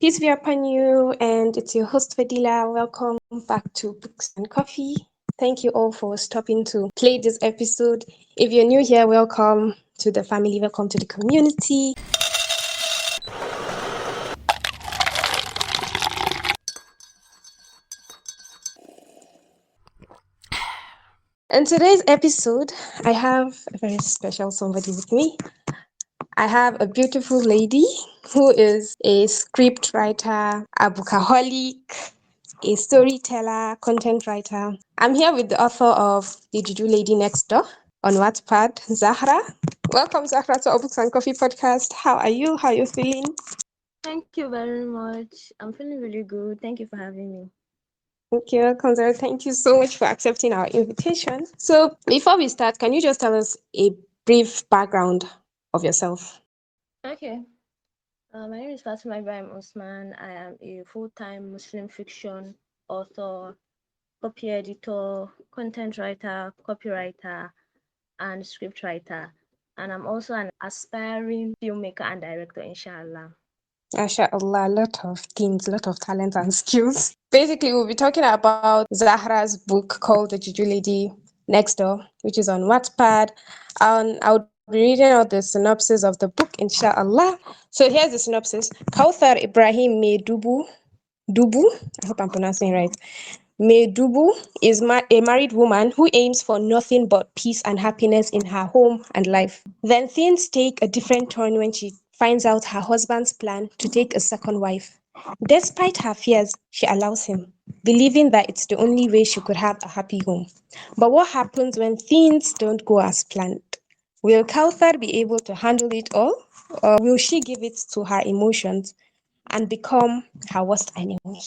Peace be upon you, and it's your host Fadila. Welcome back to Books and Coffee. Thank you all for stopping to play this episode. If you're new here, welcome to the family, welcome to the community. In today's episode, I have a very special somebody with me. I have a beautiful lady who is a script writer, a bookaholic, a storyteller, content writer. I'm here with the author of the Juju Lady Next Door on Wattpad, Zahra. Welcome, Zahra, to our Books and Coffee podcast. How are you? How are you feeling? Thank you very much. I'm feeling really good. Thank you for having me. Thank you, welcome, Zahra. Thank you so much for accepting our invitation. So, before we start, can you just tell us a brief background of yourself? Okay. My name is Fatima Ibrahim Osman. I am a full-time Muslim fiction author, copy editor, content writer, copywriter, and script writer. And I'm also an aspiring filmmaker and director, inshallah. MashaAllah, a lot of things, a lot of talent and skills. Basically, we'll be talking about Zahra's book called The Juju Lady Next Door, which is on Wattpad. I'll be reading out the synopsis of the book, inshallah. So here's the synopsis. Kauthar Ibrahim Dubu, I hope I'm pronouncing it right. Dubu is a married woman who aims for nothing but peace and happiness in her home and life. Then things take a different turn when she finds out her husband's plan to take a second wife. Despite her fears, she allows him, believing that it's the only way she could have a happy home. But what happens when things don't go as planned? Will Kauthar be able to handle it all, or will she give it to her emotions and become her worst enemy?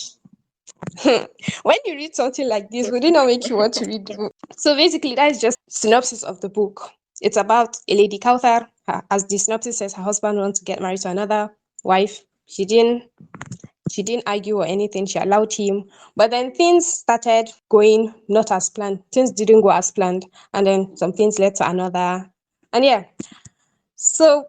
When you read something like this, would it not make you want to read the book? So basically, that is just synopsis of the book. It's about a lady Kauthar. As the synopsis says, her husband wants to get married to another wife. She didn't argue or anything. She allowed him. But then things started going not as planned. Things didn't go as planned. And then some things led to another. And yeah. So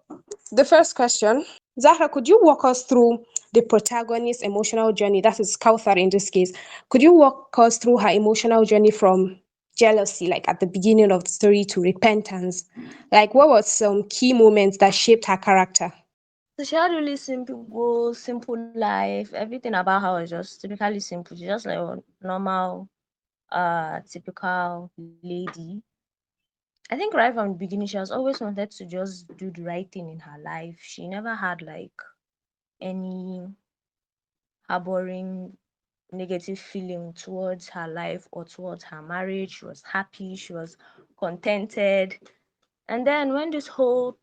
the first question, Zahra, could you walk us through the protagonist's emotional journey? That is Kauthar in this case. Could you walk us through her emotional journey from jealousy, like at the beginning of the story, to repentance? Like, what was some key moments that shaped her character? So she had really simple goals, simple life. Everything about her was just typically simple. She's just like a normal, typical lady. I think right from the beginning, she has always wanted to just do the right thing in her life. She never had like any harboring negative feeling towards her life or towards her marriage. She was happy, she was contented. And then when the whole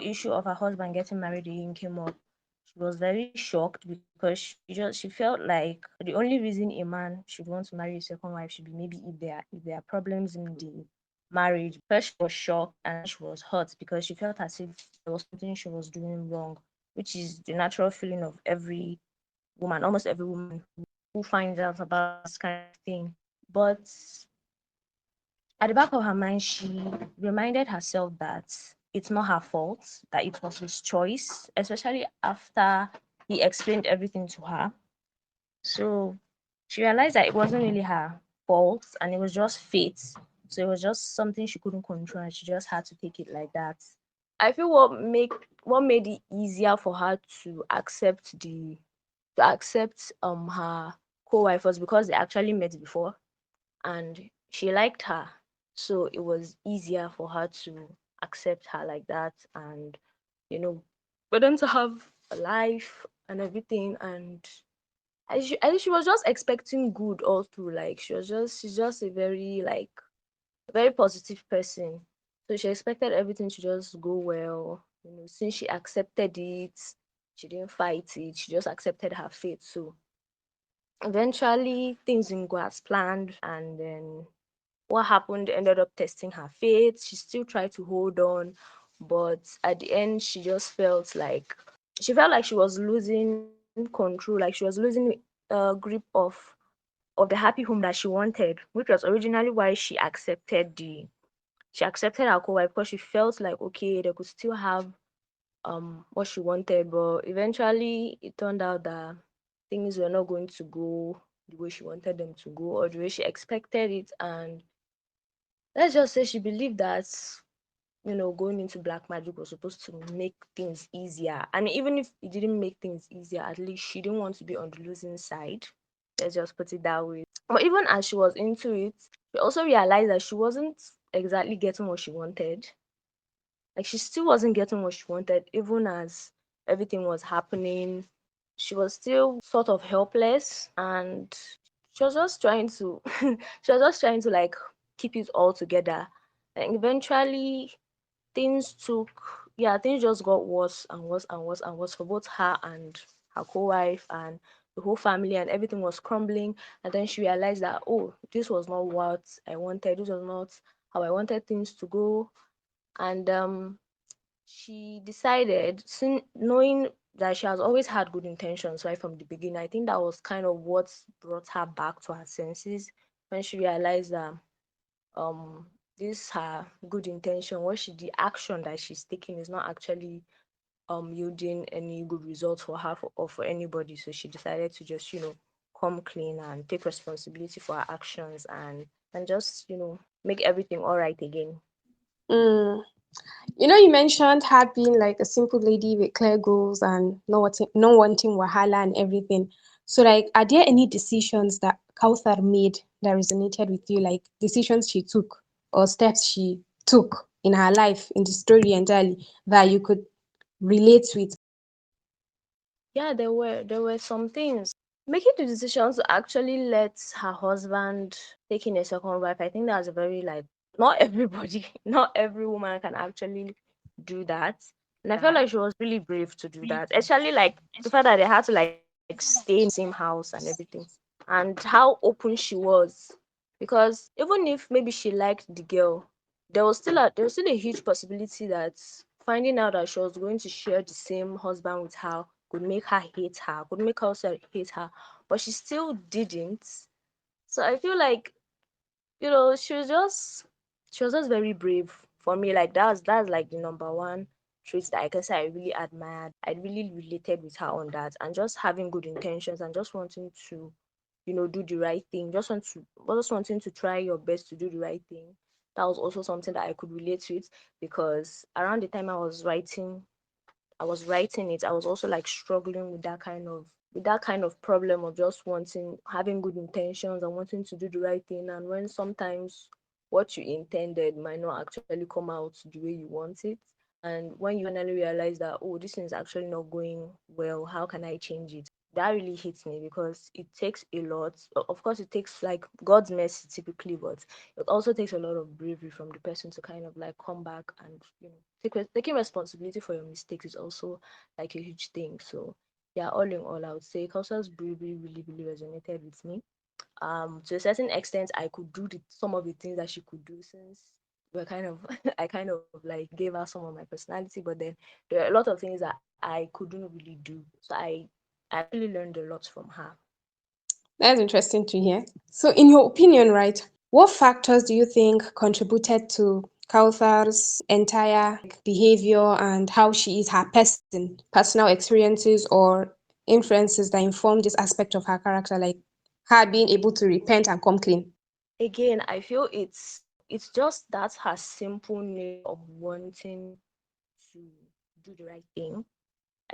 issue of her husband getting married again came up, she was very shocked because she felt like the only reason a man should want to marry a second wife should be maybe if there are problems in the marriage. First she was shocked and then she was hurt because she felt as if there was something she was doing wrong, which is the natural feeling of every woman, almost every woman who finds out about this kind of thing. But at the back of her mind, she reminded herself that it's not her fault, that it was his choice, especially after he explained everything to her. So she realized that it wasn't really her fault and it was just fate. So it was just something she couldn't control and she just had to take it like that. I feel what made it easier for her to accept her co-wife was because they actually met before and she liked her, so it was easier for her to accept her like that, and you know for them to have a life and everything. And I think she was just expecting good all through. Like she's just a very positive person, so she expected everything to just go well. Since she accepted it, she didn't fight it, she just accepted her fate. So eventually things didn't go as planned, and then what happened ended up testing her faith. She still tried to hold on, but at the end she felt like she was losing control, like she was losing grip of the happy home that she wanted, which was originally why she accepted her co-wife, because she felt like okay, they could still have what she wanted, but eventually it turned out that things were not going to go the way she wanted them to go or the way she expected it. And let's just say she believed that, going into black magic was supposed to make things easier. And even if it didn't make things easier, at least she didn't want to be on the losing side. Let's just put it that way. But even as she was into it, she also realized that she wasn't exactly getting what she wanted. Like she still wasn't getting what she wanted, even as everything was happening. She was still sort of helpless, and she was just trying to she was just trying to like keep it all together. And eventually things took things just got worse and worse and worse and worse for both her and her co-wife and the whole family, and everything was crumbling. And then she realized that, oh, this was not what I wanted, this was not how I wanted things to go. And she decided, knowing that she has always had good intentions right from the beginning. I think that was kind of what brought her back to her senses when she realized that um this her good intention, the action that she's taking is not actually yielding any good results for her or for anybody. So she decided to just come clean and take responsibility for her actions, and just make everything all right again. Mm. You mentioned her being like a simple lady with clear goals and not wanting wahala and everything. So, like, are there any decisions that Kauthar made that resonated with you, like decisions she took or steps she took in her life, in the story entirely, that you could relate with? Yeah, there were some things. Making the decision to actually let her husband taking a second wife, I think that's a very like, not everybody, not every woman can actually do that. And I felt like she was really brave to do that. Especially like the fact that they had to like stay in the same house and everything. And how open she was. Because even if maybe she liked the girl, there was still a huge possibility that finding out that she was going to share the same husband with her could make her hate her, could make her also hate her. But she still didn't. So I feel like, she was just very brave for me. Like that's like the number one trait that I can say I really admired. I really related with her on that, and just having good intentions and just wanting to, do the right thing. Just wanting to try your best to do the right thing. That was also something that I could relate with, because around the time I was writing it, I was also like struggling with that kind of problem of just having good intentions and wanting to do the right thing. And when sometimes what you intended might not actually come out the way you want it. And when you finally realize that, oh, this thing is actually not going well, how can I change it? That really hits me, because it takes a lot. Of course, it takes like God's mercy typically, but it also takes a lot of bravery from the person to kind of like come back and taking responsibility for your mistakes is also like a huge thing. So yeah, all in all, I would say Kausa's bravery really, really resonated with me. To a certain extent, I could do some of the things that she could do, since we're kind of I kind of like gave her some of my personality, but then there are a lot of things that I couldn't really do. So I actually learned a lot from her. That's interesting to hear. So, in your opinion, right, what factors do you think contributed to Kauthar's entire behavior and how she is, her person, personal experiences or influences that inform this aspect of her character, like her being able to repent and come clean? Again, I feel it's just that her simple nature of wanting to do the right thing.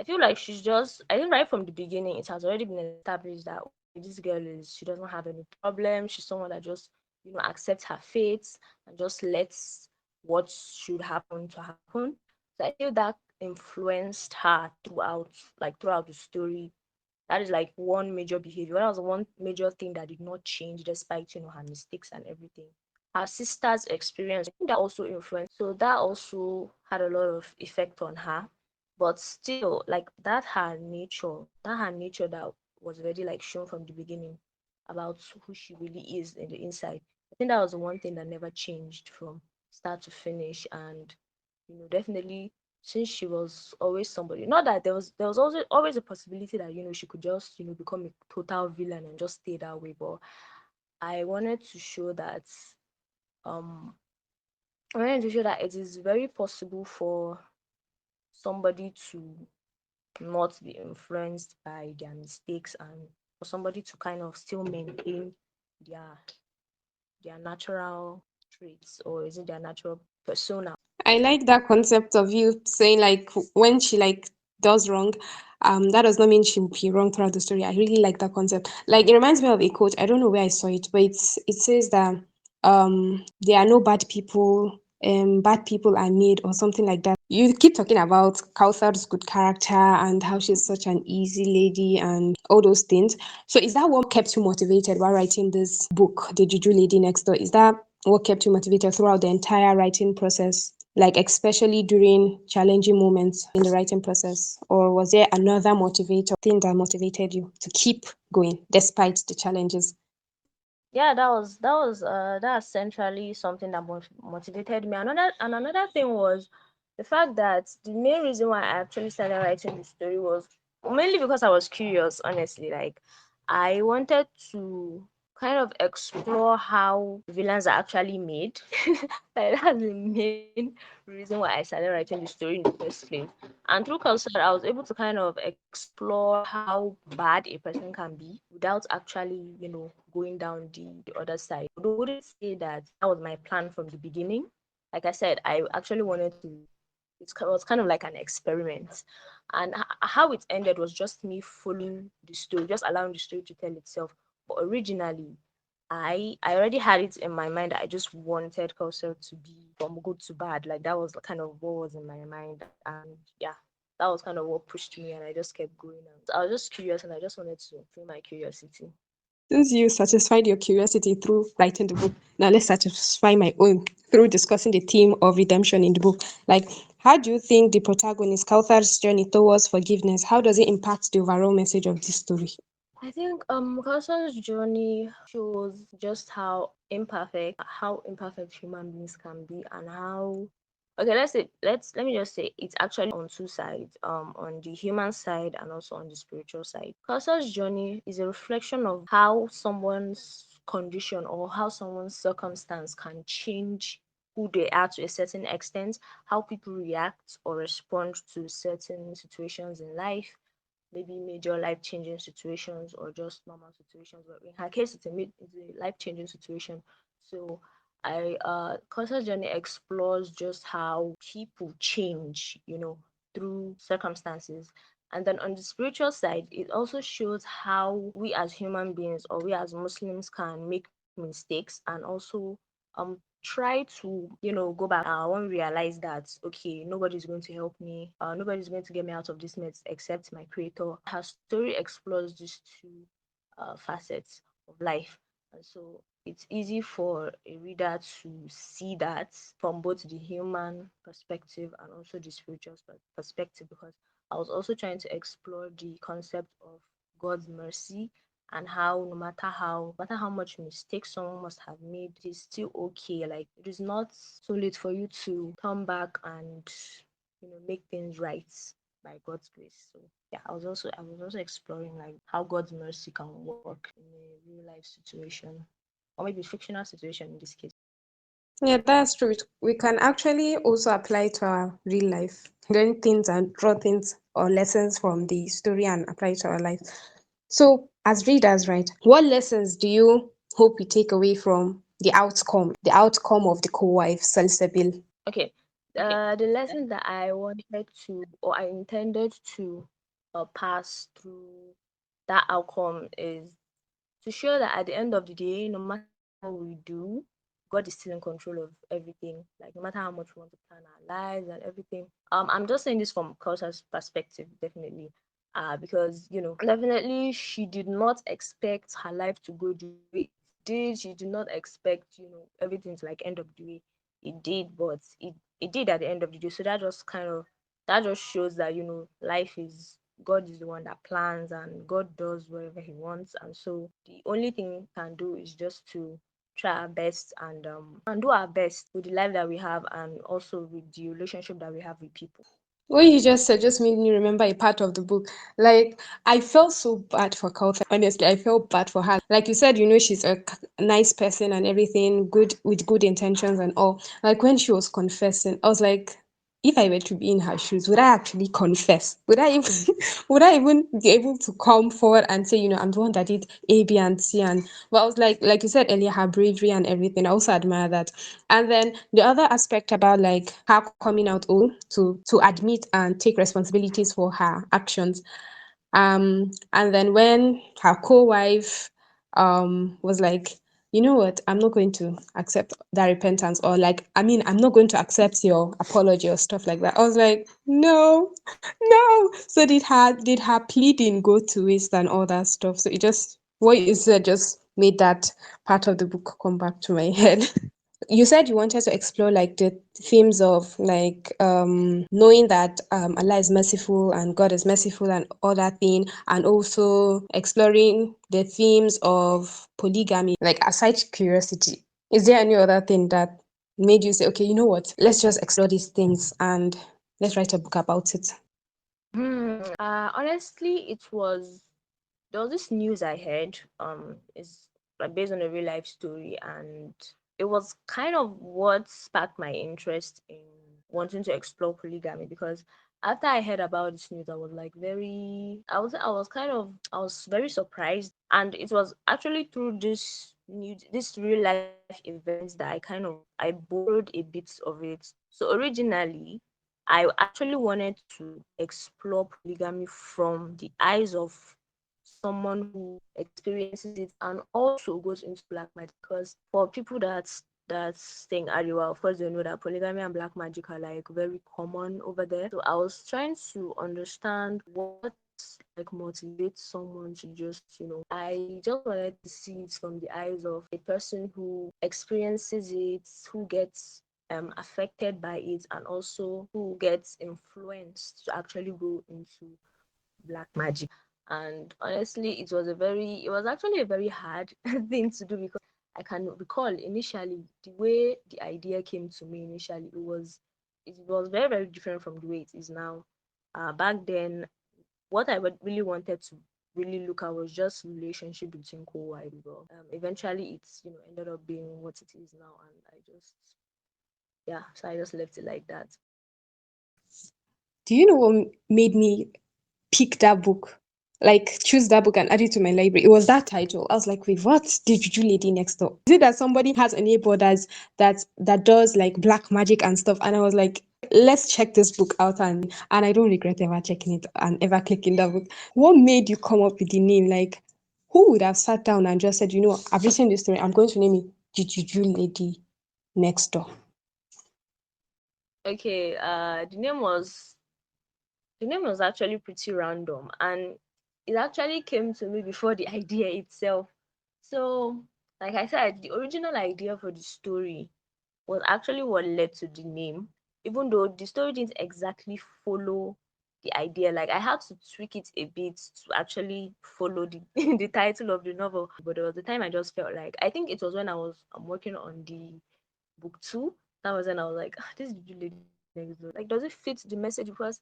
I feel like I think right from the beginning, it has already been established that, okay, this girl she doesn't have any problem. She's someone that just, accepts her fate and just lets what should happen to happen. So I feel that influenced her throughout the story. That is like one major behavior. That was one major thing that did not change despite, her mistakes and everything. Her sister's experience, I think that also influenced. So that also had a lot of effect on her. But still, like that her nature that was already like shown from the beginning about who she really is in the inside. I think that was the one thing that never changed from start to finish. And definitely, since she was always somebody, not that there was always a possibility that she could just become a total villain and just stay that way. But I wanted to show that um I wanted to show that it is very possible for somebody to not be influenced by their mistakes, and for somebody to kind of still maintain their their natural traits, or is it their natural persona? I like that concept of you saying like when she like does wrong, that does not mean she'll be wrong throughout the story. I really like that concept. Like it reminds me of a quote. I don't know where I saw it, but it says that there are no bad people, bad people are made or something like that. You keep talking about Kausar's good character and how she's such an easy lady and all those things. So is that what kept you motivated while writing this book, The Juju Lady Next Door? Is that what kept you motivated throughout the entire writing process? Like especially during challenging moments in the writing process? Or was there another motivator thing that motivated you to keep going despite the challenges? Yeah, that's centrally something that motivated me. Another thing was the fact that the main reason why I actually started writing the story was mainly because I was curious, honestly. Like I wanted to kind of explore how villains are actually made. Like that's the main reason why I started writing the story in the first place. And through Culture, I was able to kind of explore how bad a person can be without actually, going down the other side. Although I wouldn't say that that was my plan from the beginning. Like I said, I actually wanted to, was kind of like an experiment. And how it ended was just me following the story, just allowing the story to tell itself. But originally, I already had it in my mind. I just wanted Kausar to be from good to bad. Like that was kind of what was in my mind. And yeah, that was kind of what pushed me, and I just kept going. And I was just curious, and I just wanted to feel my curiosity. Since you satisfied your curiosity through writing the book, now let's satisfy my own through discussing the theme of redemption in the book. Like, how do you think the protagonist Kautar's journey towards forgiveness, how does it impact the overall message of this story? I think Carson's journey shows just how imperfect human beings can be, and how okay, let me just say it's actually on two sides, on the human side and also on the spiritual side. Carson's journey is a reflection of how someone's condition or how someone's circumstance can change who they are to a certain extent, how people react or respond to certain situations in life, maybe major life changing situations or just normal situations. But in her case, it's a life changing situation. So Costa's journey explores just how people change, through circumstances. And then on the spiritual side, it also shows how we as human beings or we as Muslims can make mistakes and also try to go back when we realize that okay, nobody's going to help me, nobody's going to get me out of this mess except my creator. Her story explores these two facets of life, and so it's easy for a reader to see that from both the human perspective and also the spiritual perspective, because I was also trying to explore the concept of God's mercy, and how no matter how much mistakes someone must have made, it is still okay. Like it is not so late for you to come back and make things right by God's grace. So yeah, I was also exploring like how God's mercy can work in a real life situation, or maybe fictional situation in this case. Yeah, that's true. We can actually also apply it to our real life, learn things and draw things or lessons from the story and apply it to our life. So, as readers, right, what lessons do you hope we take away from the outcome of the co-wife Salsabil? Okay, the lessons that I wanted to, or I intended to pass through that outcome is to show that at the end of the day, no matter what we do, God is still in control of everything. Like no matter how much we want to plan our lives and everything. I'm just saying this from culture's perspective, definitely. Because definitely she did not expect her life to go the way it did. She did not expect, everything to like end up the way it did, but it did at the end of the day. So that just shows that life is God is the one that plans, and God does whatever He wants. And so the only thing we can do is just to try our best and do our best with the life that we have, and also with the relationship that we have with people. What you just said just made me remember a part of the book. Like, I felt so bad for Kauta. Honestly, I felt bad for her. Like you said, she's a nice person and everything, good with good intentions and all. Like when she was confessing, I was like, if I were to be in her shoes, would I actually confess? Would I even would I even be able to come forward and say, I'm the one that did A, B, and C? And well, I was like you said earlier, her bravery and everything. I also admire that. And then the other aspect about like her coming out old to admit and take responsibilities for her actions. And then when her co-wife was like, you know what, I'm not going to accept that repentance, or like, I mean, I'm not going to accept your apology or stuff like that. I was like, no, no. So did her pleading go to waste and all that stuff? So it just, what you said just made that part of the book come back to my head. You said you wanted to explore like the themes of like knowing that Allah is merciful and God is merciful and all that thing, and also exploring the themes of polygamy. Like, aside curiosity, is there any other thing that made you say, okay, you know what, let's just explore these things and let's write a book about it? Honestly, there was this news I heard. Is like based on a real life story, and it was kind of what sparked my interest in wanting to explore polygamy. Because after I heard about this news, I was like I was very surprised, and it was actually through this real life events that I borrowed a bit of it. So originally, I actually wanted to explore polygamy from the eyes of someone who experiences it and also goes into black magic. Because for people that's staying Arewa, of course they know that polygamy and black magic are like very common over there. So I was trying to understand what like motivates someone to just, I just wanted to see it from the eyes of a person who experiences it, who gets affected by it, and also who gets influenced to actually go into black magic. And honestly, it was actually a very hard thing to do, because I can recall initially the way the idea came to me initially. It was very, very different from the way it is now. Back then, what really wanted to really look at was just relationship between co-wives. But eventually, it's ended up being what it is now, and so I just left it like that. Do you know what made me pick that book? Like, choose that book and add it to my library. It was that title. I was like, wait, what? The Juju Lady Next Door. Is it that somebody has a neighbor that does like black magic and stuff? And I was like, let's check this book out, and I don't regret ever checking it and ever clicking that book. What made you come up with the name? Like, who would have sat down and just said, I've written this story, I'm going to name it the Juju Lady Next Door? Okay, the name was actually pretty random, and it actually came to me before the idea itself. So, like I said, the original idea for the story was actually what led to the name, even though the story didn't exactly follow the idea. Like, I had to tweak it a bit to actually follow the the title of the novel. But there was the time I just felt like, I think it was when I'm working on the book two. That was when I was like, this is the lady next door. Like, does it fit the message? Because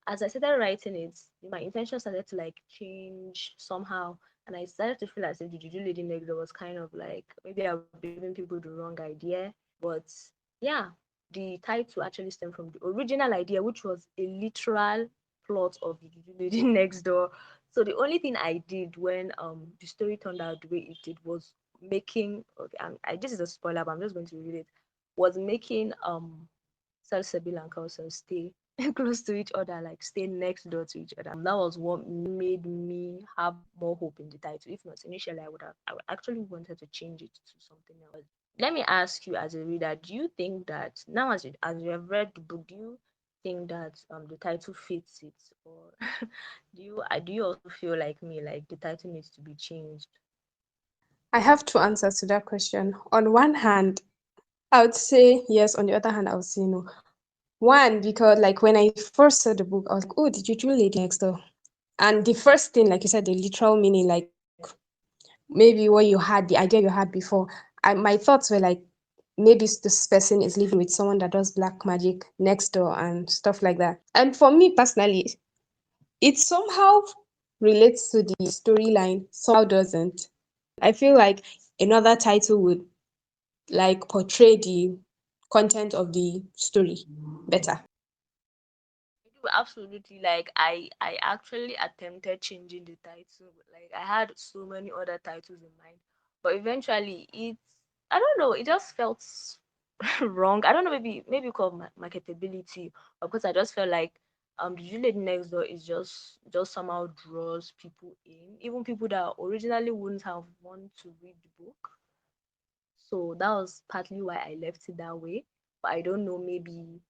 as I started writing it, my intention started to like change somehow. And I started to feel as if the Juju Lady Next Door was kind of like, maybe I'll be giving people the wrong idea. But yeah, the title actually stemmed from the original idea, which was a literal plot of the Juju Lady Next Door. So the only thing I did when the story turned out the way it did was making, okay, this is a spoiler, but I'm just going to read it. Was making Salsabil and Kausar stay close to each other, like stay next door to each other. That was what made me have more hope in the title. If not, initially I would actually wanted to change it to something else. Let me ask you, as a reader, do you think that now, as you have read the book, do you think that the title fits it, or do you also feel like me, like the title needs to be changed? I have two answers to that question. On one hand, I would say yes. On the other hand, I would say no. One, because like when I first saw the book, I was like, oh, the Juju Lady Next Door. And the first thing, like you said, the literal meaning, like maybe what you had, the idea you had before, my thoughts were like, maybe this person is living with someone that does black magic next door and stuff like that. And for me personally, it somehow relates to the storyline, somehow doesn't. I feel like another title would like portray the content of the story better. Absolutely. Like I actually attempted changing the title. Like I had so many other titles in mind, but eventually I don't know, it just felt wrong. I don't know, maybe called marketability, or because I just felt like the Juju Lady Next Door is just somehow draws people in, even people that originally wouldn't have want to read the book. So that was partly why I left it that way. But I don't know, maybe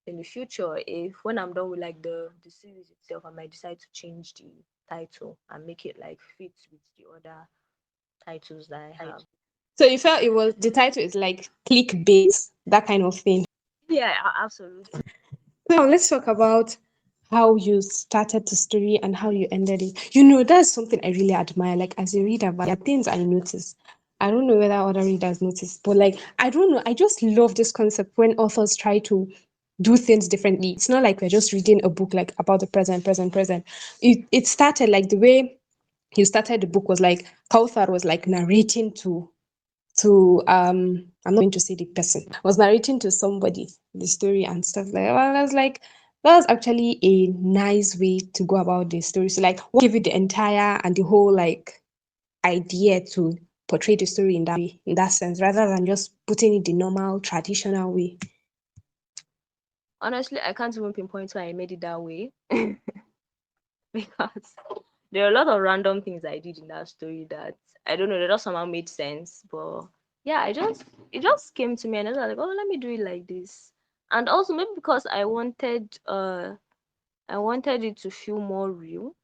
in the future, if when I'm done with like the series itself, I might decide to change the title and make it like fit with the other titles that I have. So you felt it was the title is like clickbait, that kind of thing. Yeah, absolutely. Now let's talk about how you started the story and how you ended it. You know, that's something I really admire. Like as a reader, but there are things I notice. I don't know whether other readers notice, but like I don't know. I just love this concept when authors try to do things differently. It's not like we're just reading a book like about the present, present, present. It started like the way you started the book was like Kauthar was like narrating to I'm not going to say the person was narrating to somebody the story and stuff like that. Well, I was like that was actually a nice way to go about the story. So like we'll give you the entire and the whole like idea to portray the story in that way, in that sense, rather than just putting it the normal traditional way. Honestly, I can't even pinpoint why I made it that way because there are a lot of random things I did in that story that I don't know, they just somehow made sense. But yeah, it just came to me and I was like, oh, let me do it like this. And also maybe because I wanted it to feel more real.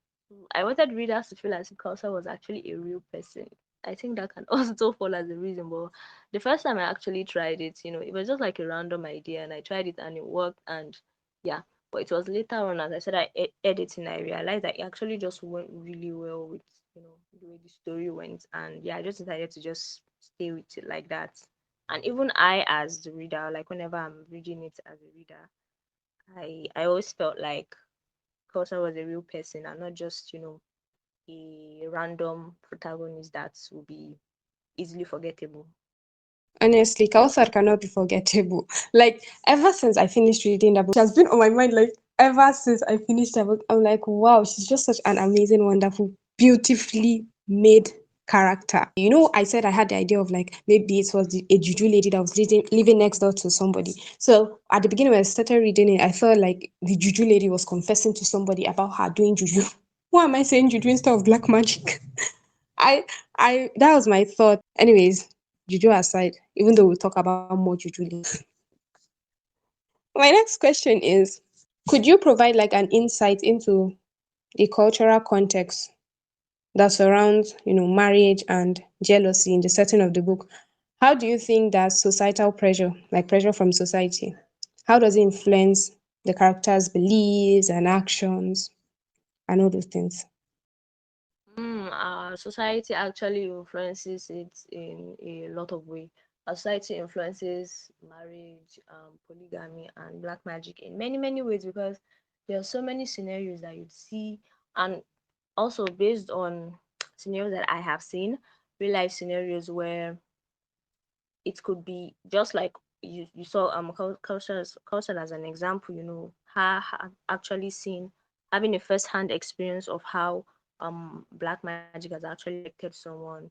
I wanted readers to feel as if Kausa was actually a real person. I think that can also fall as a reason. But the first time I actually tried it, it was just like a random idea, and I tried it and it worked. And yeah, but it was later on, as I said, editing, I realized that it actually just went really well with the way the story went. And yeah, I just decided to just stay with it like that. And even I, as the reader, like whenever I'm reading it as a reader, I always felt like Kosa was a real person and not just, a random protagonist that will be easily forgettable. Honestly, Kauthar cannot be forgettable. Like ever since I finished reading that book, she has been on my mind. Like ever since I finished that book, I'm like, wow, she's just such an amazing, wonderful, beautifully made character. You know, I said I had the idea of like maybe it was a juju lady that was living next door to somebody. So at the beginning when I started reading it, I felt like the juju lady was confessing to somebody about her doing juju. Why am I saying juju instead of black magic? I that was my thought. Anyways, juju aside, even though we'll talk about more juju later. My next question is, could you provide like an insight into the cultural context that surrounds, marriage and jealousy in the setting of the book? How do you think that societal pressure, like pressure from society, how does it influence the characters' beliefs and actions and all those things? Society actually influences it in a lot of ways. Our society influences marriage, polygamy, and black magic in many, many ways because there are so many scenarios that you'd see, and also based on scenarios that I have seen, real life scenarios where it could be just like you saw culture as an example, her actually seen having a first hand experience of how black magic has actually affected someone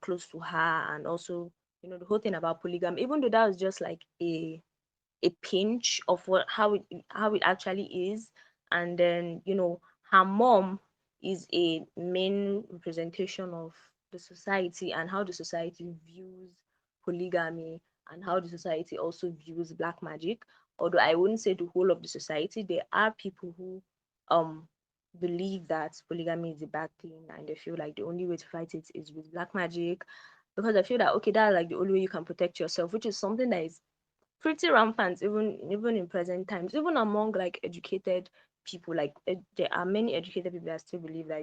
close to her, and also the whole thing about polygamy, even though that was just like a pinch of what how it actually is. And then her mom is a main representation of the society and how the society views polygamy and how the society also views black magic. Although I wouldn't say the whole of the society, there are people who um believe that polygamy is a bad thing and they feel like the only way to fight it is with black magic, because I feel that okay, that's like the only way you can protect yourself, which is something that is pretty rampant even in present times, even among like educated people. Like there are many educated people that still believe that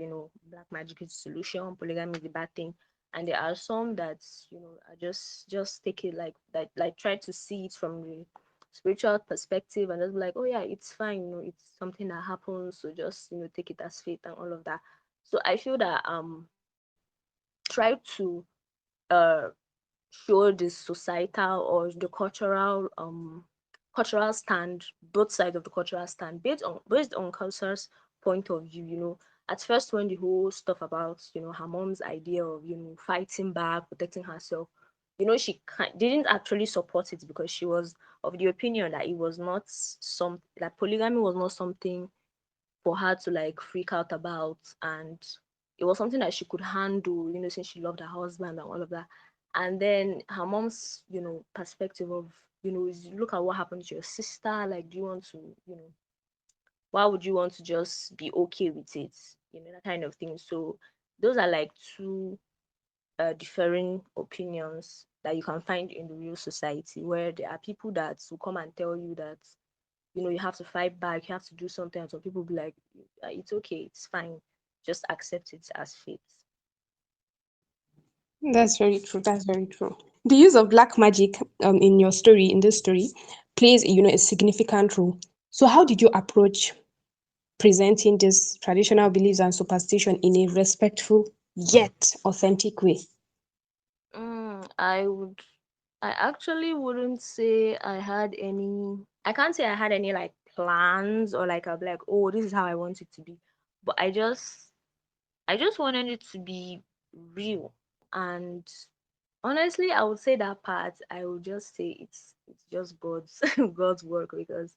black magic is the solution, polygamy is a bad thing. And there are some that are just take it like that, like try to see it from the spiritual perspective and just be like, oh yeah, it's fine, it's something that happens, so just take it as faith and all of that. So I feel that try to uh show the societal or the cultural cultural stand, both sides of the cultural stand, based on Kausar's point of view. At first, when the whole stuff about her mom's idea of fighting back, protecting herself, didn't actually support it because she was of the opinion that it was not some that polygamy was not something for her to like freak out about, and it was something that she could handle, since she loved her husband and all of that. And then her mom's, perspective of, is look at what happened to your sister. Like, do you want to, why would you want to just be okay with it? That kind of thing. So those are like two differing opinions that you can find in the real society, where there are people that will come and tell you that you have to fight back, you have to do something, and some people be like, it's okay, it's fine, just accept it as fate. That's very true. That's very true. The use of black magic in your story, in this story, plays a significant role. So, how did you approach presenting these traditional beliefs and superstition in a respectful yet authentic way? I would, I actually wouldn't say I can't say I had any like plans, or like I'll be like, oh, this is how I want it to be. But I just wanted it to be real. And honestly, I would say that part, I would just say it's just God's God's work, because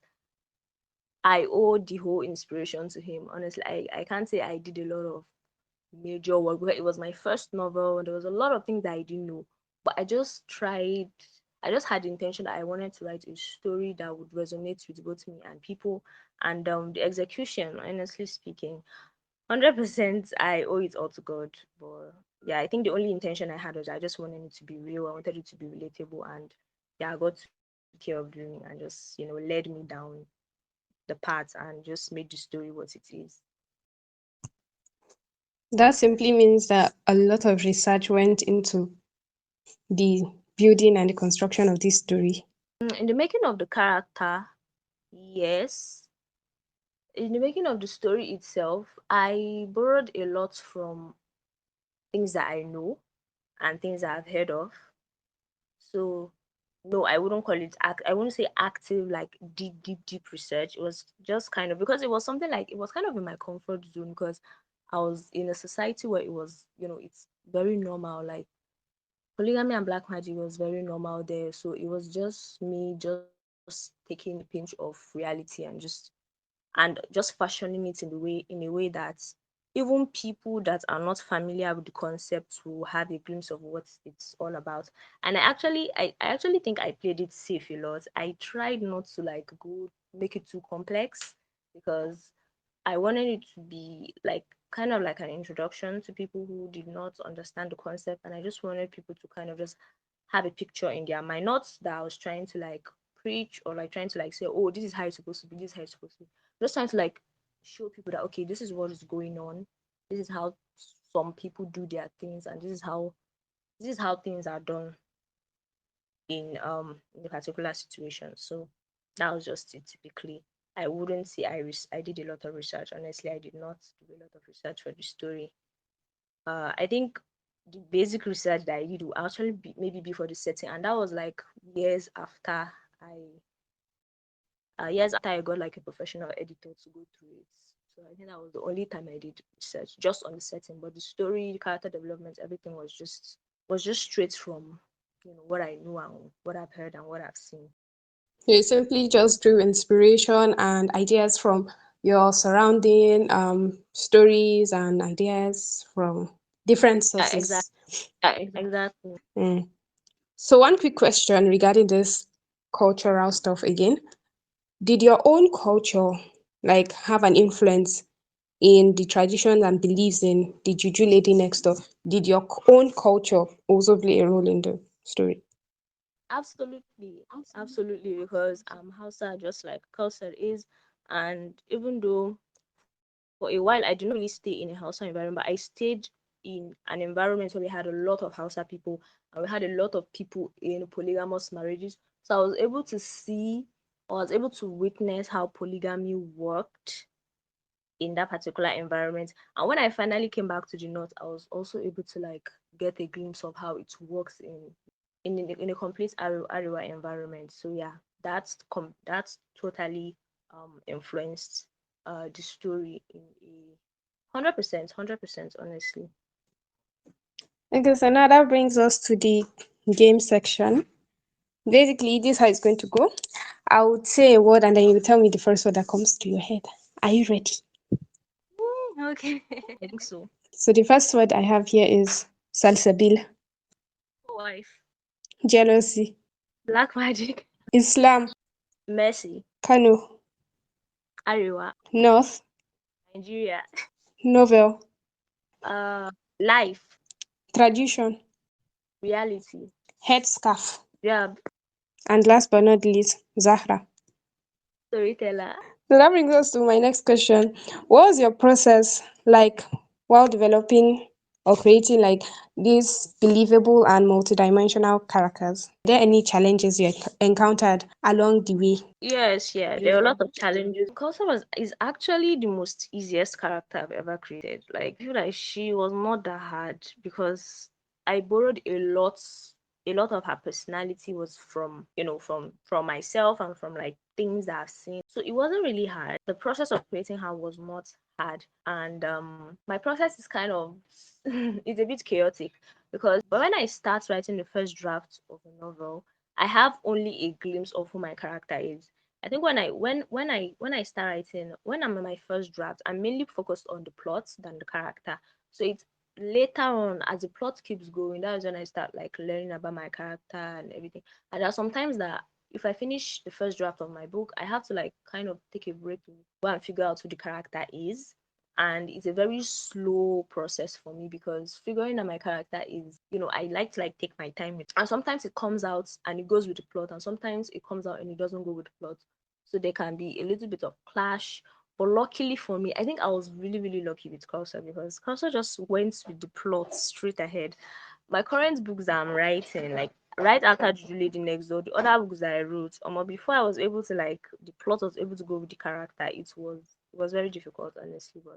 I owe the whole inspiration to him. Honestly, I can't say I did a lot of major work because it was my first novel and there was a lot of things that I didn't know. But I just had the intention that I wanted to write a story that would resonate with both me and people. And the execution, honestly speaking, 100% I owe it all to God. But yeah, I think the only intention I had was I just wanted it to be real. I wanted it to be relatable, and yeah, God took care of doing, and just led me down the path and just made the story what it is. That simply means that a lot of research went into the building and the construction of this story. In the making of the character, yes. In the making of the story itself, I borrowed a lot from things that I know and things that I've heard of. So no, I wouldn't call it I wouldn't say active, like deep research. It was just kind of, because it was something like, it was kind of in my comfort zone, because I was in a society where it was, it's very normal. Like, polygamy and black magic was very normal there. So it was just me just taking a pinch of reality and just fashioning it in a way that even people that are not familiar with the concept will have a glimpse of what it's all about. And I actually think I played it safe a lot. I tried not to like go make it too complex, because I wanted it to be like kind of like an introduction to people who did not understand the concept, and I just wanted people to kind of just have a picture in their mind. Not that I was trying to like preach, or like trying to like say, oh, this is how it's supposed to be, this is how it's supposed to be. Just trying to like show people that, okay, this is what is going on. This is how some people do their things, and this is how things are done in a particular situation. So that was just it. Typically, I wouldn't say I did a lot of research. Honestly, I did not do a lot of research for the story. I think the basic research that I did will actually be maybe before the setting, and that was like years after years after I got like a professional editor to go through it. So I think that was the only time I did research just on the setting. But the story, the character development, everything was just straight from what I knew and what I've heard and what I've seen. You simply just drew inspiration and ideas from your surrounding stories and ideas from different Yeah, exactly. sources. Exactly. Mm. So, one quick question regarding this cultural stuff again. Did your own culture like have an influence in the traditions and beliefs in the Juju Lady Next Door? Did your own culture also play a role in the story? Absolutely, absolutely, because Hausa, just like Kausar is, and even though for a while I did not really stay in a Hausa environment, but I stayed in an environment where we had a lot of Hausa people, and we had a lot of people in polygamous marriages. So I was able to see, or I was able to witness how polygamy worked in that particular environment. And when I finally came back to the north, I was also able to like get a glimpse of how it works in a complete Arewa environment. So yeah. that's totally influenced the story in a 100%, 100%, honestly. Okay, so now that brings us to the game section. Basically, this is how it's going to go. I would say a word and then you will tell me the first word that comes to your head. Are you ready? Okay. I think so. So the first word I have here is salsabil, Wife. jealousy, Black magic. Islam, Mercy. Kano, Arewa. North, Nigeria. novel, Uh, Life. tradition, Reality. headscarf, Job. and last but not least, Zahra. Storyteller. So that brings us to my next question. What was your process like while developing or creating like these believable and multidimensional characters? Are there any challenges you encountered along the way? Yes, yeah, there are a lot of challenges. Kosa was is actually the most easiest character I've ever created. Like, I feel like she was not that hard because I borrowed a lot of her personality was from, from myself and from like things that I've seen. So it wasn't really hard. The process of creating her was not hard. And my process is kind of it's a bit chaotic because but when I start writing the first draft of a novel, I have only a glimpse of who my character is. I think when I start writing, when I'm in my first draft, I'm mainly focused on the plot than the character. So it's later on as the plot keeps going, that's when I start like learning about my character and everything. And there are sometimes that if I finish the first draft of my book, I have to like kind of take a break to go and figure out who the character is. And it's a very slow process for me because figuring out my character is, I like to like take my time with, and sometimes it comes out and it goes with the plot, and sometimes it comes out and it doesn't go with the plot. So there can be a little bit of clash. But luckily for me, I think I was really, really lucky with Kausa because Kausa just went with the plot straight ahead. My current books that I'm writing, like right after Juju Lady Next Door, the other books that I wrote, before I was able to like the plot was able to go with the character, it was very difficult honestly. But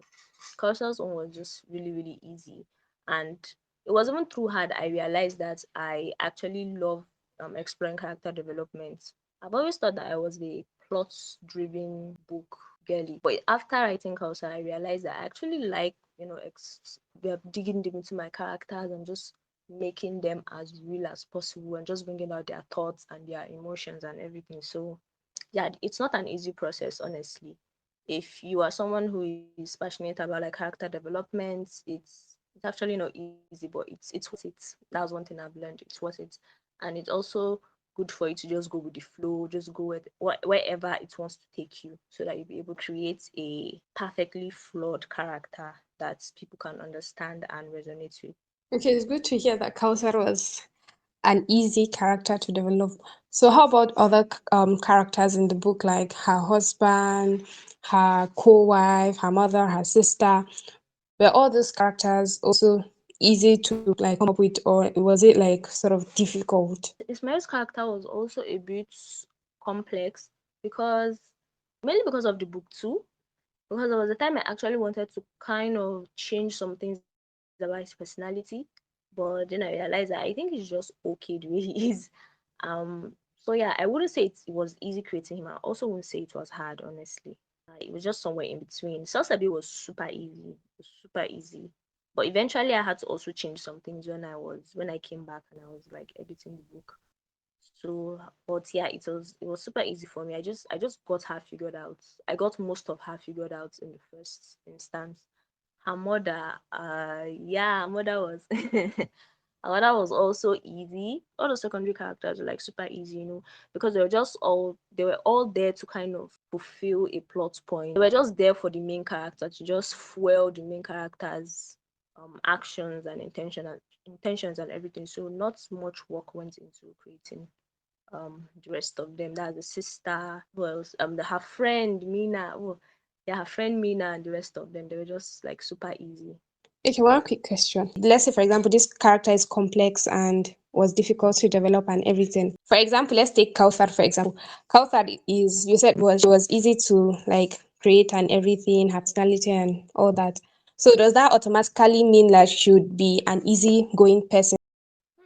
Kausa's one was just really, really easy. And it was even through hard I realized that I actually love exploring character development. I've always thought that I was the plot driven book girly. But after writing Kausa, I realized that I actually like, digging deep into my characters and just making them as real as possible and just bringing out their thoughts and their emotions and everything. So, yeah, it's not an easy process, honestly. If you are someone who is passionate about like character development, it's actually not easy, but it's worth it. That's one thing I've learned. It's worth it, and it's also good for you to just go with the flow, just go with wherever it wants to take you, so that you'll be able to create a perfectly flawed character that people can understand and resonate with. Okay, it's good to hear that Kauthar was an easy character to develop. So, how about other characters in the book, like her husband, her co-wife, her mother, her sister? Were all these characters also easy to like come up with, or was it like sort of difficult? Ismail's character was also a bit complex because mainly because of the book too. Because there was a time I actually wanted to kind of change some things about his personality, but then I realized that I think he's just okay the way he is. So yeah, I wouldn't say it was easy creating him. I also wouldn't say it was hard, honestly. It was just somewhere in between. Salsabi was super easy, it was super easy. But eventually, I had to also change some things when I came back and I was like editing the book. So, but yeah, it was super easy for me. I just got her figured out. I got most of her figured out in the first instance. Her mother, yeah, her mother was her mother was also easy. All the secondary characters were like super easy, because they were all there to kind of fulfill a plot point. They were just there for the main character to just fuel the main character's actions and intentions and everything. So not much work went into creating the rest of them. That's the sister, who else? Her friend Mina. Oh, yeah, her friend Mina and the rest of them. They were just like super easy. Okay, one quick question. Let's say, for example, this character is complex and was difficult to develop and everything. For example, let's take Kauthar, for example. Kauthar is, you said, was she was easy to like create and everything, her personality and all that. So does that automatically mean that she should be an easy going person?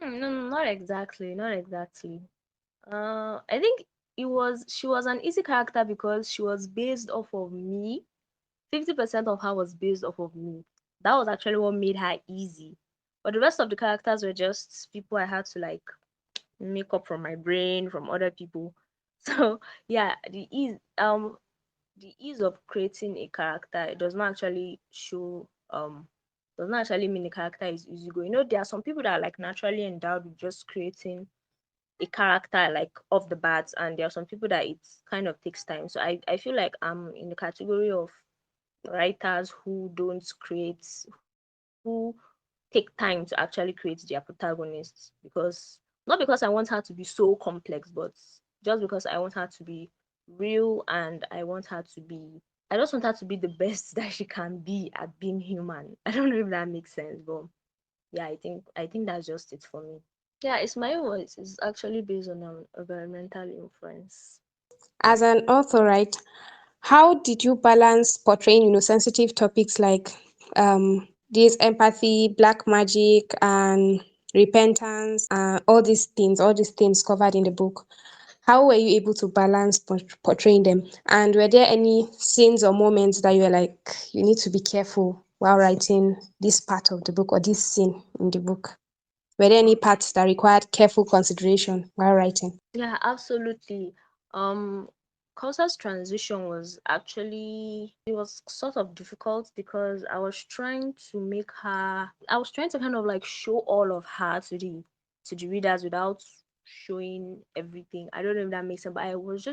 No, no, not exactly, not exactly. I think it was she was an easy character because she was based off of me. 50% of her was based off of me. That was actually what made her easy. But the rest of the characters were just people I had to like make up from my brain, from other people. So yeah, the ease of creating a character, it does not actually show does not actually mean the character is easy going. You know, there are some people that are like naturally endowed with just creating a character like off the bat, and there are some people that it kind of takes time. So I feel like I'm in the category of writers who don't create, who take time to actually create their protagonists, because not because I want her to be so complex, but just because I want her to be real, and I just want her to be the best that she can be at being human. I don't know if that makes sense, but yeah, I think that's just it for me. Yeah, it's my voice. It's actually based on environmental influence. As an author, right? How did you balance portraying, sensitive topics like this empathy, black magic, and repentance, all these themes covered in the book? How were you able to balance portraying them? And were there any scenes or moments that you were like, you need to be careful while writing this part of the book or this scene in the book? Were there any parts that required careful consideration while writing? Yeah, absolutely. Um, Kosa's transition was actually, it was sort of difficult because I was trying to kind of like show all of her to the readers without showing everything. I don't know if that makes sense, but I was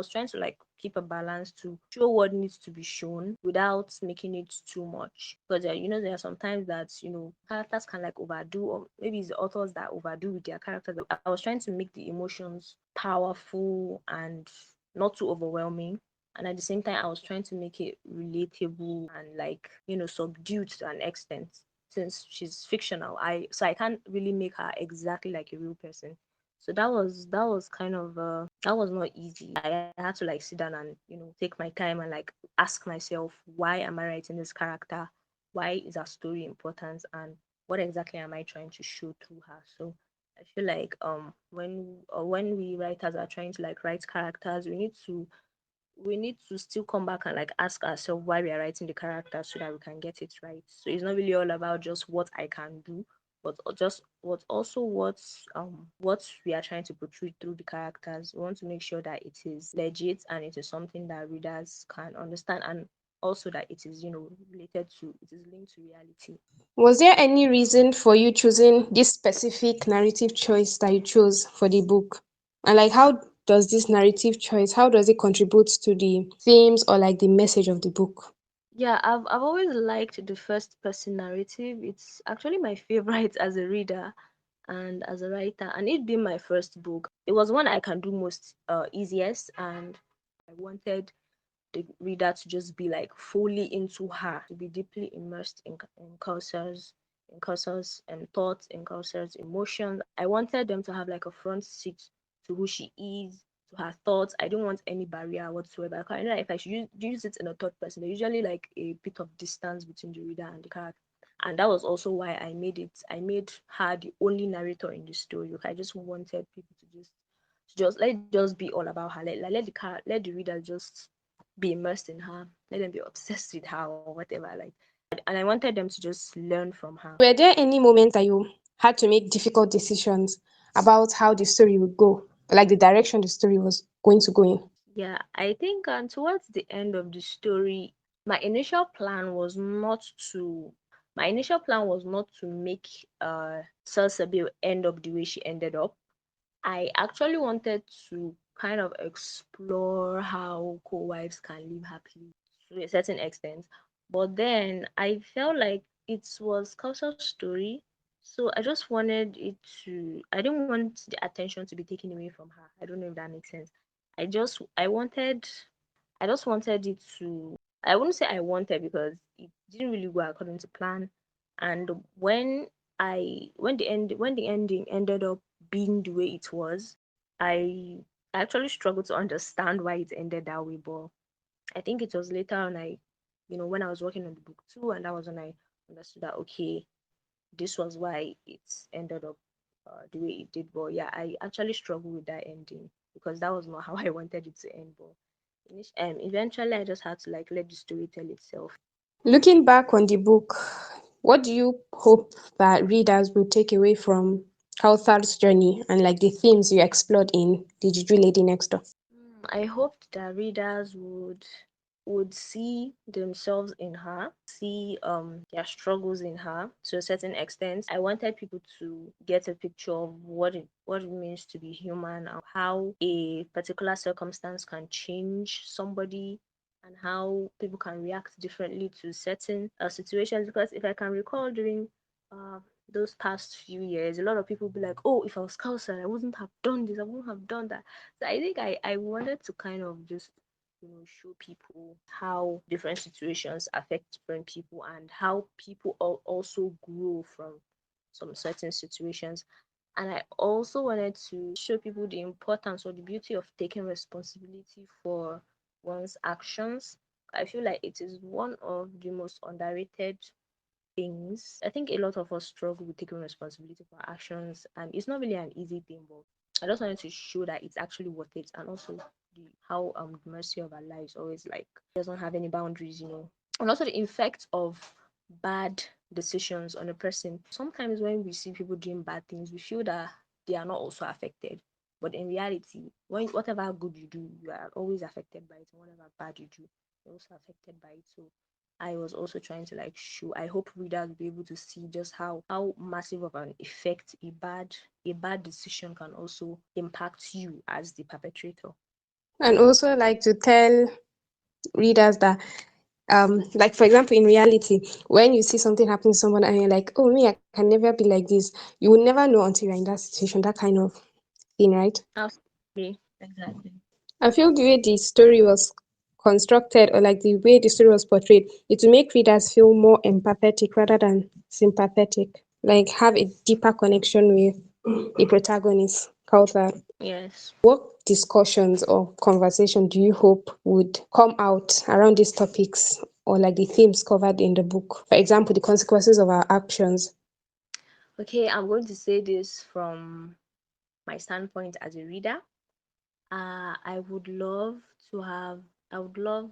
trying to like keep a balance to show what needs to be shown without making it too much. Because you know, there are sometimes that, you know, characters can like overdo, or maybe it's the authors that overdo with their characters. I was trying to make the emotions powerful and not too overwhelming. And at the same time, I was trying to make it relatable and like, you know, subdued to an extent. Since she's fictional, I can't really make her exactly like a real person. So that was kind of that was not easy. I had to like sit down and, you know, take my time and like ask myself, why am I writing this character? Why is her story important? And what exactly am I trying to show through her? So I feel like when we writers are trying to like write characters, we need to still come back and like ask ourselves why we are writing the character so that we can get it right. So it's not really all about just what I can do, but just what we are trying to portray through the characters. We want to make sure that it is legit and it is something that readers can understand, and also that it is, you know, it is linked to reality. Was there any reason for you choosing this specific narrative choice that you chose for the book? And like how does it contribute to the themes or like the message of the book? Yeah, I've always liked the first person narrative. It's actually my favorite as a reader and as a writer. And it being my first book, it was one I can do most easiest, and I wanted the reader to just be like fully into her, to be deeply immersed in Kausal's thoughts, in Kausal's emotions. I wanted them to have like a front seat to who she is, to her thoughts. I didn't want any barrier whatsoever. Because I know that if I should use it in a third person, there's usually like a bit of distance between the reader and the character. And that was also why I made her the only narrator in the story. Like, I just wanted people to just let it just be all about her. Let the reader just be immersed in her, let them be obsessed with her or whatever. Like, and I wanted them to just learn from her. Were there any moments that you had to make difficult decisions about how the story would go, like the direction the story was going to go in? Yeah, I think towards the end of the story, my initial plan was not to my initial plan was not to make Salsabil end up the way she ended up. I actually wanted to kind of explore how co-wives can live happily to a certain extent. But then I felt like it was Kausa's story. So I didn't want the attention to be taken away from her. I don't know if that makes sense. I just, I wanted, I just wanted it to, I wouldn't say I wanted because it didn't really go according to plan. And when the ending ended up being the way it was, I actually struggled to understand why it ended that way. But I think it was later on when I was working on the book too, and that was when I understood that okay, this was why it ended up the way it did. But yeah, I actually struggled with that ending. because that was not how I wanted it to end. But eventually, I just had to like let the story tell itself. Looking back on the book, what do you hope that readers will take away from Kautar's journey and like the themes you explored in the Juju Lady Next Door? I hoped that readers would see themselves in her, see their struggles in her to a certain extent. I wanted people to get a picture of what it means to be human and how a particular circumstance can change somebody and how people can react differently to certain situations. Because if I can recall during uh, those past few years, a lot of people be like, "Oh, if I was Kausa, I wouldn't have done this. I wouldn't have done that." So I think I wanted to kind of just show people how different situations affect different people and how people also grow from some certain situations. And I also wanted to show people the importance or the beauty of taking responsibility for one's actions. I feel like it is one of the most underrated things. I think a lot of us struggle with taking responsibility for our actions, and it's not really an easy thing, but I just wanted to show that it's actually worth it, and also how the mercy of Allah is always like doesn't have any boundaries. And also the effect of bad decisions on a person. Sometimes when we see people doing bad things, we feel that they are not also affected. But in reality, when whatever good you do, you are always affected by it, and whatever bad you do, you're also affected by it. So I was also trying to like show. I hope readers will be able to see just how massive of an effect a bad decision can also impact you as the perpetrator. And also like to tell readers that like for example in reality, when you see something happen to someone and you're like, oh me, I can never be like this, you will never know until you're in that situation, that kind of thing, right? Absolutely, exactly. I feel the way the story was constructed or like the way the story was portrayed, it will make readers feel more empathetic rather than sympathetic. Like have a deeper connection with the protagonist, Kauthar. Yes. What discussions or conversation do you hope would come out around these topics or like the themes covered in the book? For example, the consequences of our actions. Okay, I'm going to say this from my standpoint as a reader. I would love to have. I would love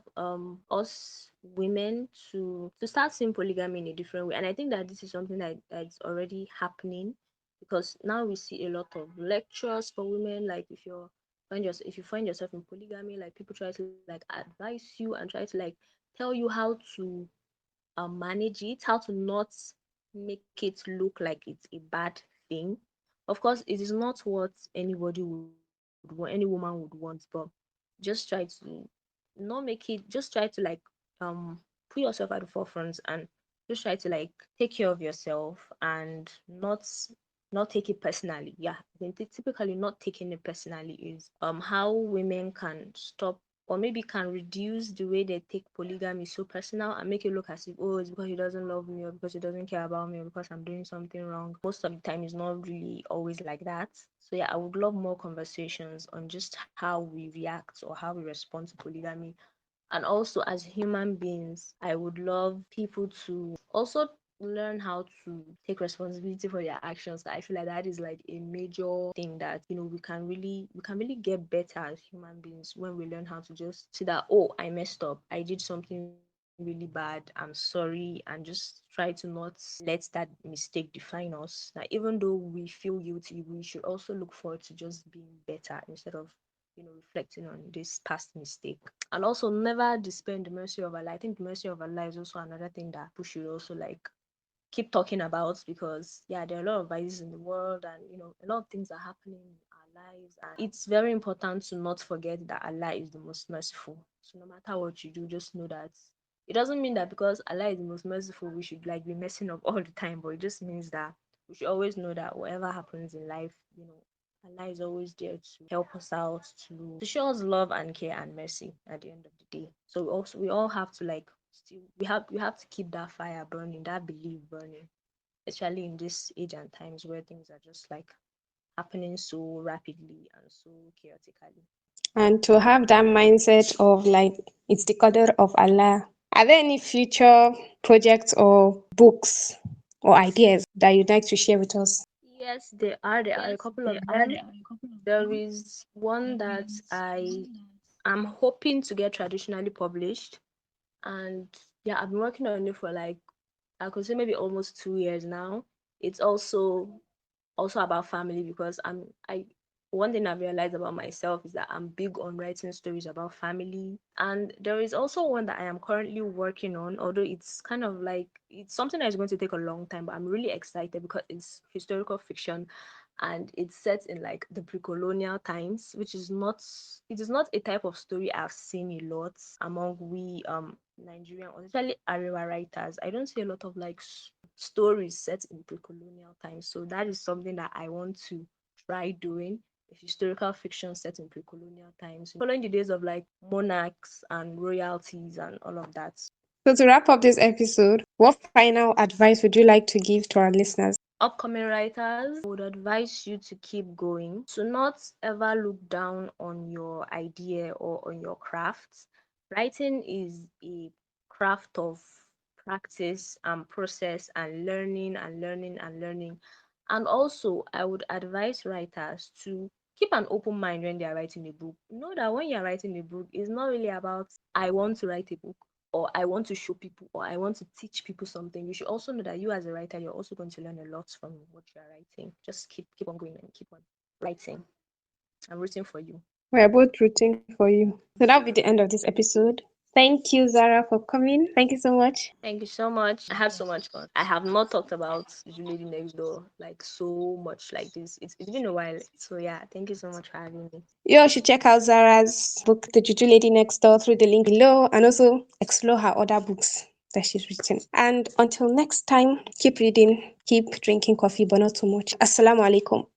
us women to start seeing polygamy in a different way, and I think that this is something that's already happening because now we see a lot of lectures for women. Like if you find yourself in polygamy, like people try to like advise you and try to like tell you how to manage it, how to not make it look like it's a bad thing. Of course, it is not what anybody would want, any woman would want, but just try to not make it. Just try to like put yourself at the forefront and just try to like take care of yourself and not take it personally. Yeah, I think typically not taking it personally is how women can stop or maybe can reduce the way they take polygamy so personal and make it look as if, oh, it's because he doesn't love me or because he doesn't care about me or because I'm doing something wrong. Most of the time it's not really always like that. So yeah, I would love more conversations on just how we react or how we respond to polygamy. And also as human beings, I would love people to also learn how to take responsibility for their actions. I feel like that is like a major thing that we can really get better as human beings when we learn how to just see that, oh, I messed up, I did something really bad, I'm sorry, and just try to not let that mistake define us. That even though we feel guilty, we should also look forward to just being better instead of reflecting on this past mistake. And also never despair in the mercy of Allah. I think the mercy of Allah is also another thing that people should also like keep talking about, because yeah, there are a lot of vices in the world, and a lot of things are happening in our lives, and it's very important to not forget that Allah is the most merciful. So no matter what you do, just know that it doesn't mean that because Allah is the most merciful we should like be messing up all the time, but it just means that we should always know that whatever happens in life, Allah is always there to help us out, to show us love and care and mercy at the end of the day. So we all have to like still we have to keep that fire burning, that belief burning, especially in this age and times where things are just like happening so rapidly and so chaotically. And to have that mindset of like it's the qadr of Allah. Are there any future projects or books or ideas that you'd like to share with us? Yes, there are a couple of them. There is one that I am hoping to get traditionally published, and yeah, I've been working on it for like, I could say maybe almost 2 years now. It's also about family, because I one thing I've realized about myself is that I'm big on writing stories about family. And there is also one that I am currently working on, although it's kind of like it's something that is going to take a long time, but I'm really excited because it's historical fiction, and it's set in like the pre-colonial times, which is not it is not a type of story I've seen a lot among we Nigerian, or especially Arewa writers. I don't see a lot of like stories set in pre-colonial times. So that is something that I want to try doing. A historical fiction set in pre-colonial times, following the days of like monarchs and royalties and all of that. So to wrap up this episode, what final advice would you like to give to our listeners? Upcoming writers, I would advise you to keep going, to not ever look down on your idea or on your craft. Writing is a craft of practice and process and learning and learning and learning. And also, I would advise writers to keep an open mind when they are writing a book. Know that when you're writing a book, it's not really about, I want to write a book, or I want to show people, or I want to teach people something. You should also know that you as a writer, you're also going to learn a lot from what you are writing. Just keep on going and keep on writing. I'm rooting for you. We're both rooting for you. So that'll be the end of this episode. Thank you, Zara, for coming. Thank you so much. Thank you so much. I had so much fun. I have not talked about Juju Lady Next Door like so much like this. It's been a while. So yeah, thank you so much for having me. You all should check out Zara's book, The Juju Lady Next Door, through the link below, and also explore her other books that she's written. And until next time, keep reading, keep drinking coffee, but not too much. Assalamu alaikum.